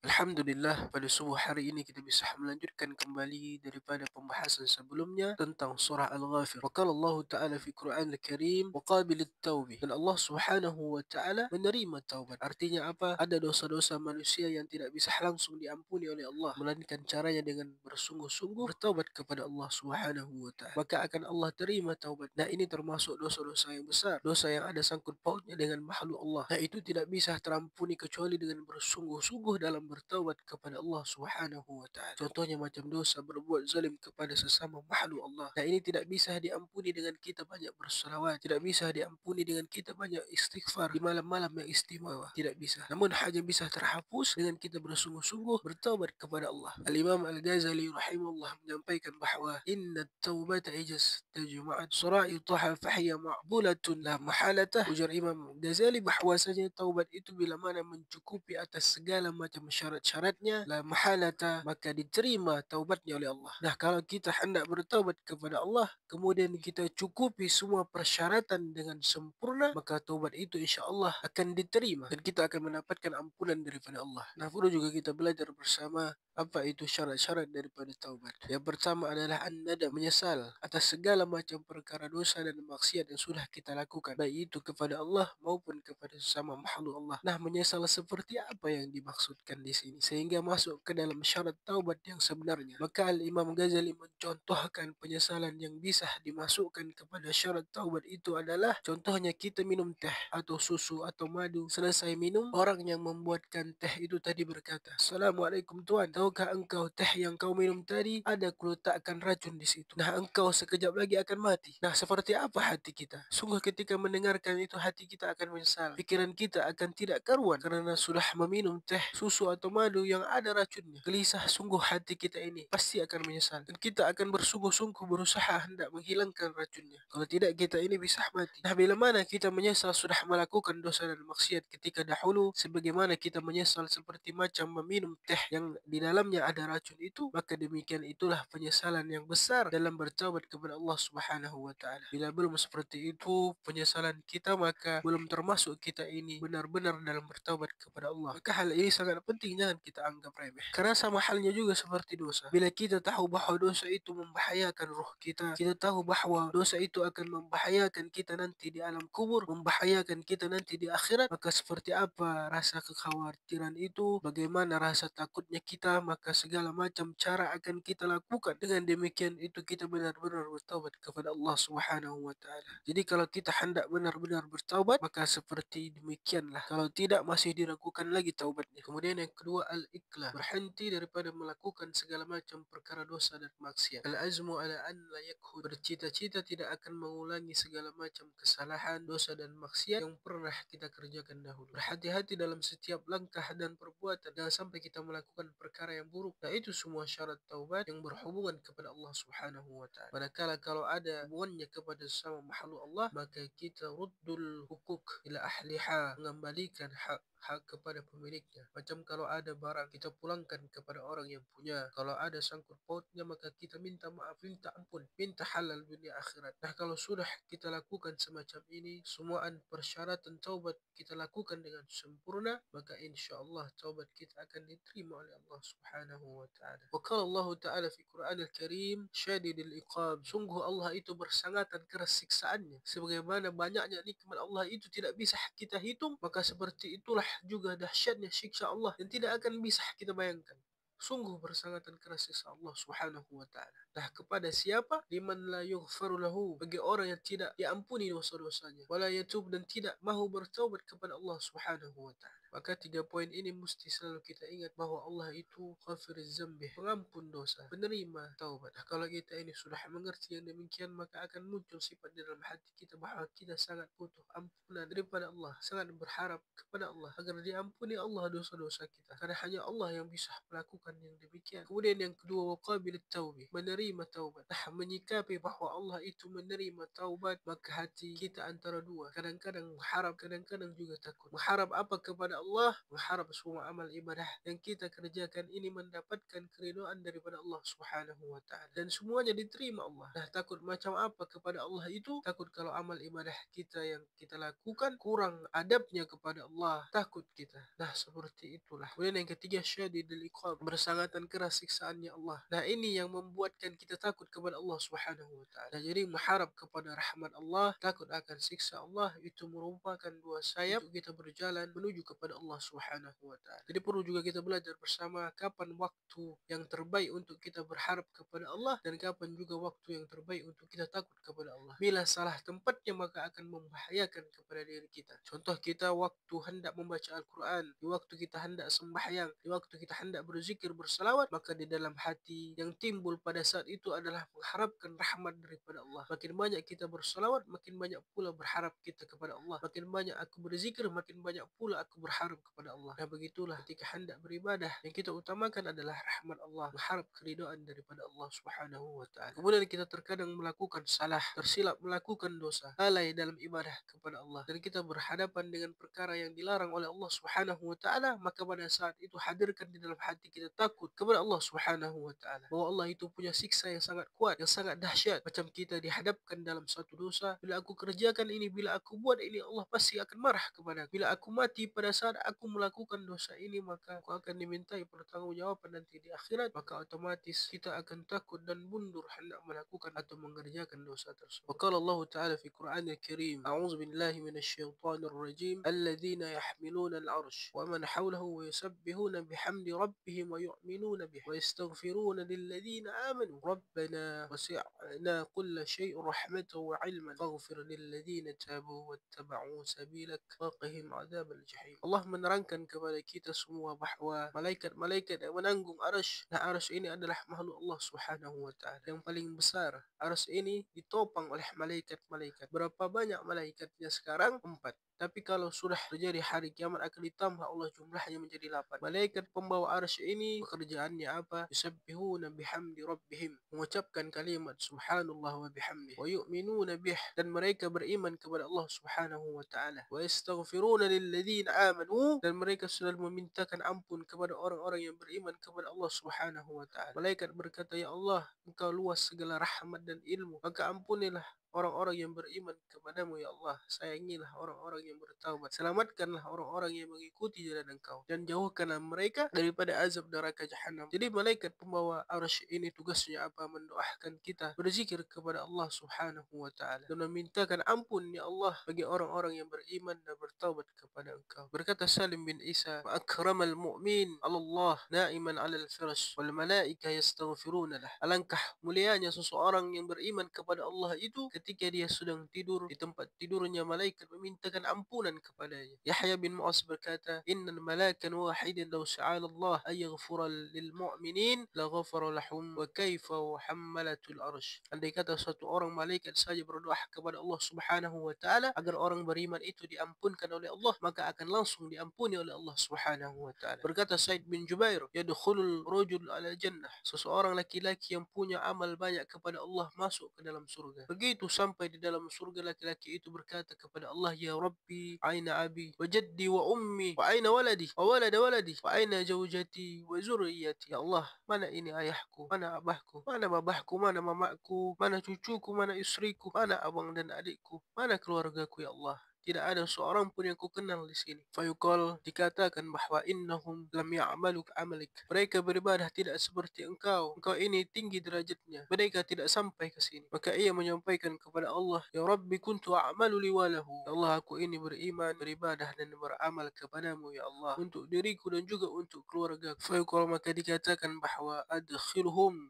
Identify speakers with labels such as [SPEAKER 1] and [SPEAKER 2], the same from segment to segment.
[SPEAKER 1] Alhamdulillah, pada subuh hari ini kita bisa melanjutkan kembali daripada pembahasan sebelumnya tentang surah Al-Ghafir. Wa qala Allah Ta'ala fi Quran Al-Karim, wa qabilit tawbi. Dan Allah Subhanahu wa Ta'ala menerima taubat. Artinya apa? Ada dosa-dosa manusia yang tidak bisa langsung diampuni oleh Allah, melainkan caranya dengan bersungguh-sungguh bertaubat kepada Allah Subhanahu wa Ta'ala. Maka akan Allah terima taubat. Nah, ini termasuk dosa-dosa yang besar, dosa yang ada sangkut pautnya dengan makhluk Allah. Nah, itu tidak bisa terampuni kecuali dengan bersungguh-sungguh dalam bertaubat kepada Allah Subhanahu wa Ta'ala. Contohnya macam dosa berbuat zalim kepada sesama makhluk Allah. Nah, ini tidak bisa diampuni dengan kita banyak berselawat, tidak bisa diampuni dengan kita banyak istighfar di malam-malam yang istimewa, tidak bisa. Namun hanya bisa terhapus dengan kita bersungguh-sungguh bertaubat kepada Allah. Al-Imam Al-Ghazali rahimahullah menyampaikan bahawa inna taubata ijaz tajma'at sura'i fahiyya ma'bulatun la mahalatah. Ujar Imam Ghazali bahwasanya taubat itu bila mana mencukupi atas segala macam syarat-syaratnya, la mahalata, maka diterima taubatnya oleh Allah. Nah, kalau kita hendak bertaubat kepada Allah, kemudian kita cukupi semua persyaratan dengan sempurna, maka taubat itu insya Allah akan diterima dan kita akan mendapatkan ampunan daripada Allah. Nah, perlu juga kita belajar bersama apa itu syarat-syarat daripada taubat. Yang pertama adalah an-nadam, menyesal atas segala macam perkara dosa dan maksiat yang sudah kita lakukan, baik itu kepada Allah maupun kepada sesama makhluk Allah. Nah, menyesal seperti apa yang dimaksudkan di sini sehingga masuk ke dalam syarat taubat yang sebenarnya? Maka Al-Imam Ghazali mencontohkan penyesalan yang bisa dimasukkan kepada syarat taubat itu adalah contohnya kita minum teh atau susu atau madu. Selesai minum, orang yang membuatkan teh itu tadi berkata, "Assalamualaikum tuan, tahukah engkau teh yang kau minum tadi ada kuletakkan racun di situ. Nah, engkau sekejap lagi akan mati." Nah, seperti apa hati kita? Sungguh ketika mendengarkan itu hati kita akan menyesal. Pikiran kita akan tidak karuan karena sudah meminum teh, susu atau madu yang ada racunnya. Gelisah sungguh hati kita ini, pasti akan menyesal. Dan kita akan bersungguh-sungguh berusaha hendak menghilangkan racunnya. Kalau tidak kita ini bisa mati. Nah, bila mana kita menyesal sudah melakukan dosa dan maksiat ketika dahulu, sebagaimana kita menyesal seperti macam meminum teh yang di dalamnya ada racun itu, maka demikian itulah penyesalan yang besar dalam bertaubat kepada Allah Subhanahu wa Ta'ala. Bila belum seperti itu penyesalan kita, maka belum termasuk kita ini benar-benar dalam bertaubat kepada Allah. Maka hal ini sangat penting, jangan kita anggap remeh. Karena sama halnya juga seperti dosa. Bila kita tahu bahwa dosa itu membahayakan ruh kita, kita tahu bahwa dosa itu akan membahayakan kita nanti di alam kubur, membahayakan kita nanti di akhirat, maka seperti apa rasa kekhawatiran itu, bagaimana rasa takutnya kita, maka segala macam cara akan kita lakukan. Dengan demikian itu kita benar-benar bertaubat kepada Allah Subhanahu wa Ta'ala. Jadi kalau kita hendak benar-benar bertaubat, maka seperti demikianlah. Kalau tidak, masih diragukan lagi taubatnya. Kemudian yang kedua, al-ikhlas, berhenti daripada melakukan segala macam perkara dosa dan maksiat. Al-azmu ala an la yakhud, bercita-cita tidak akan mengulangi segala macam kesalahan, dosa dan maksiat yang pernah kita kerjakan dahulu. Berhati-hati dalam setiap langkah dan perbuatan, jangan sampai kita melakukan perkara yang buruk. Nah, itu semua syarat taubat yang berhubungan kepada Allah Subhanahu wa Ta'ala. Manakala kalau ada hubungannya kepada sesama makhluk Allah, maka kita ruddul hukuk ila ahliha, mengembalikan hak kepada pemiliknya. Macam kalau ada barang, kita pulangkan kepada orang yang punya. Kalau ada sangkut pautnya, maka kita minta maaf, minta ampun, minta halal dunia akhirat. Nah, kalau sudah kita lakukan semacam ini, semuaan persyaratan taubat kita lakukan dengan sempurna, maka insya Allah taubat kita akan diterima oleh Allah Subhanahu wa Ta'ala. Wa qala Allah Ta'ala fi Quran Al-Karim, syadidil iqab, sungguh Allah itu bersangatan keras siksaannya. Sebagaimana banyaknya nikmat Allah itu tidak bisa kita hitung, maka seperti itulah juga dahsyatnya siksa Allah yang tidak akan bisa kita bayangkan. Sungguh bersangatan keras siksa Allah Subhanahu wa Ta'ala. Nah, kepada siapa? Liman la yughfaru lahu, bagi orang yang tidak diampuni dosa-dosanya, wala yatub, dan tidak mahu bertaubat kepada Allah Subhanahu wa Ta'ala. Maka 3 poin ini mesti selalu kita ingat bahwa Allah itu ghafiriz zambi, pengampun dosa, penerima taubat. Nah, kalau kita ini sudah mengerti yang demikian, maka akan muncul sifat di dalam hati kita bahwa kita sangat butuh ampunan daripada Allah, sangat berharap kepada Allah agar diampuni Allah dosa-dosa kita, karena hanya Allah yang bisa melakukan yang demikian. Kemudian yang kedua, waqabilit taubi, menerima taubat. Nah, menyikapi bahwa Allah itu menerima taubat, maka hati kita antara dua, kadang-kadang mengharap, kadang-kadang juga takut. Mengharap apa kepada Allah, mengharap semua amal ibadah yang kita kerjakan ini mendapatkan keridhaan daripada Allah Subhanahu wa taala dan semuanya diterima Allah. Nah, takut macam apa kepada Allah itu? Takut kalau amal ibadah kita yang kita lakukan kurang adabnya kepada Allah, takut kita. Nah, seperti itulah. Kemudian yang ketiga, syadidul iqab, bersangatan keras siksaannya Allah. Nah, ini yang membuatkan kita takut kepada Allah Subhanahu wa taala. Nah, jadi mengharap kepada rahmat Allah, takut akan siksa Allah, itu merupakan dua sayap untuk kita berjalan menuju kepada Allah Subhanahu wa taala. Jadi perlu juga kita belajar bersama kapan waktu yang terbaik untuk kita berharap kepada Allah dan kapan juga waktu yang terbaik untuk kita takut kepada Allah. Bila salah tempatnya maka akan membahayakan kepada diri kita. Contoh kita waktu hendak membaca Al-Quran, di waktu kita hendak sembahyang, di waktu kita hendak berzikir bersalawat, maka di dalam hati yang timbul pada saat itu adalah mengharapkan rahmat daripada Allah. Makin banyak kita bersalawat, makin banyak pula berharap kita kepada Allah. Makin banyak aku berzikir, makin banyak pula aku berharap kepada Allah. Nah, begitulah ketika hendak beribadah, yang kita utamakan adalah rahmat Allah, mengharap keridhaan daripada Allah Subhanahu wa taala. Kemudian kita terkadang melakukan salah, tersilap melakukan dosa, lalai dalam ibadah kepada Allah, dan kita berhadapan dengan perkara yang dilarang oleh Allah Subhanahu wa taala, maka pada saat itu hadirkan di dalam hati kita takut kepada Allah Subhanahu wa taala, bahwa Allah itu punya siksa yang sangat kuat, yang sangat dahsyat. Macam kita dihadapkan dalam satu dosa, bila aku kerjakan ini, bila aku buat ini, Allah pasti akan marah kepada aku. Bila aku mati pada saat aku melakukan dosa ini, maka aku akan dimintai pertanggungjawaban nanti di akhirat. Maka otomatis kita akan takut dan mundur hendak melakukan atau mengerjakan dosa tersebut. Wa qala Allah Ta'ala fi Qur'anil Karim, a'udzu billahi minasyaitonir rajim, alladzina yahmiluna al-'arsy wa man hawlahu wa yusabbihuna bihamdi rabbihim wa yu'minuna bihi wa yastaghfiruna lilladzina amanu rabbana wasi'na kulla syai'in rahmatan wa 'ilman faghfir lilladzina tabu wattaba'u sabilak wa qihim 'adzabal jahim. Allah menerangkan kepada kita semua bahawa malaikat-malaikat yang menanggung arsy. Nah, arsy ini adalah makhluk Allah Subhanahu wa taala yang paling besar. Arsy ini ditopang oleh malaikat-malaikat. Berapa banyak malaikatnya sekarang? 4. Tapi kalau sudah terjadi hari kiamat akan ditambah Allah jumlahnya menjadi 8. Malaikat pembawa arsy ini pekerjaannya apa? Yusabbihuna bihamdi rabbihim, mengucapkan kalimat subhanallah wa bihamdih, wa yu'minuna bih, dan mereka beriman kepada Allah Subhanahu wa taala, wa yastaghfiruna lilladzina amanu, dan mereka selalu memintakan ampun kepada orang-orang yang beriman kepada Allah Subhanahu wa taala. Malaikat berkata, ya Allah, Engkau luas segala rahmat dan ilmu, maka ampunilah orang-orang yang beriman kepadamu ya Allah. Sayangilah orang-orang yang bertaubat. Selamatkanlah orang-orang yang mengikuti jalan Engkau, dan jauhkanlah mereka daripada azab neraka jahanam. Jadi malaikat pembawa arsy ini tugasnya apa? Mendoakan kita berzikir kepada Allah Subhanahu wa taala dan memintakan ampun ya Allah bagi orang-orang yang beriman dan bertaubat kepada Engkau. Berkata Salim bin Isa, wa akramal mu'min 'ala Allah na'iman 'ala al-firash wal malaika yastaghfiruna lah. Alangkah mulianya seseorang yang beriman kepada Allah itu ketika dia sedang tidur di tempat tidurnya, malaikat memintakan ampunan kepadanya. Yahya bin Mu'az berkata, innal malakan wahidin law sa'ala Allah ay yaghfura lil mu'minin la ghafara lahum wa kaifa hammalatul arsh. Andai kata satu orang malaikat saja berdoa kepada Allah Subhanahu wa taala agar orang beriman itu diampunkan oleh Allah, maka akan langsung diampuni oleh Allah Subhanahu wa taala. Berkata Said bin Jubair, yadkhulul rajul ala jannah, seseorang laki-laki yang punya amal banyak kepada Allah masuk ke dalam surga. Begitu sampai di dalam surga, laki-laki itu berkata kepada Allah, ya Rabbi, aina abi wa jaddi wa ummi wa aina waladi wa walada waladi wa aina zawjati wa zurriyyati. Ya Allah, mana ini ayahku, mana abahku, mana babahku, mana mamaku, mana cucuku, mana istriku, mana abang dan adikku, mana keluargaku ya Allah. Tidak ada seorang pun yang ku kenal di sini. Fayuqal, dikatakan bahwa innahum lam ya'malu amalik. Mereka beribadah tidak seperti engkau. Engkau ini tinggi derajatnya. Mereka tidak sampai ke sini. Maka ia menyampaikan kepada Allah, ya Rabbi kuntu a'malu liwalahu. Ya Allah, aku ini beriman, beribadah dan beramal kepadamu ya Allah, untuk diriku dan juga untuk keluarga. Fayuqal, maka dikatakan bahwa adkhiluhum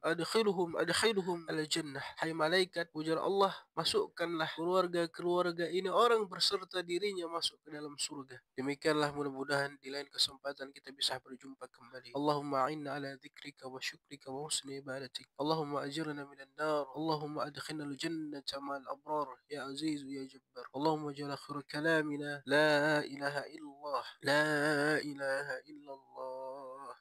[SPEAKER 1] al-jannah. Hai malaikat, ujar Allah, masukkanlah keluarga-keluarga ini, orang berserta dirinya, masuk ke dalam surga. Demikianlah, mudah-mudahan di lain kesempatan kita bisa berjumpa kembali. Allahumma a'inna ala dzikrika wa syukrika wa husni ibadatik. Allahumma ajirna minan nar. Allahumma adkhilna al-jannata ma'al abrar. Ya aziz ya jabbar. Allahumma jala akhir kalamina la ilaha illallah. La ilaha illallah.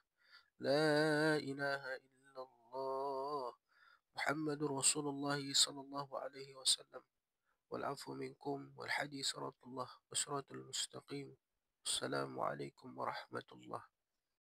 [SPEAKER 1] La ilaha illallah. محمد رسول الله صلى الله عليه وسلم والعفو منكم والحدي صراط الله وصراط المستقيم. Assalamualaikum warahmatullahi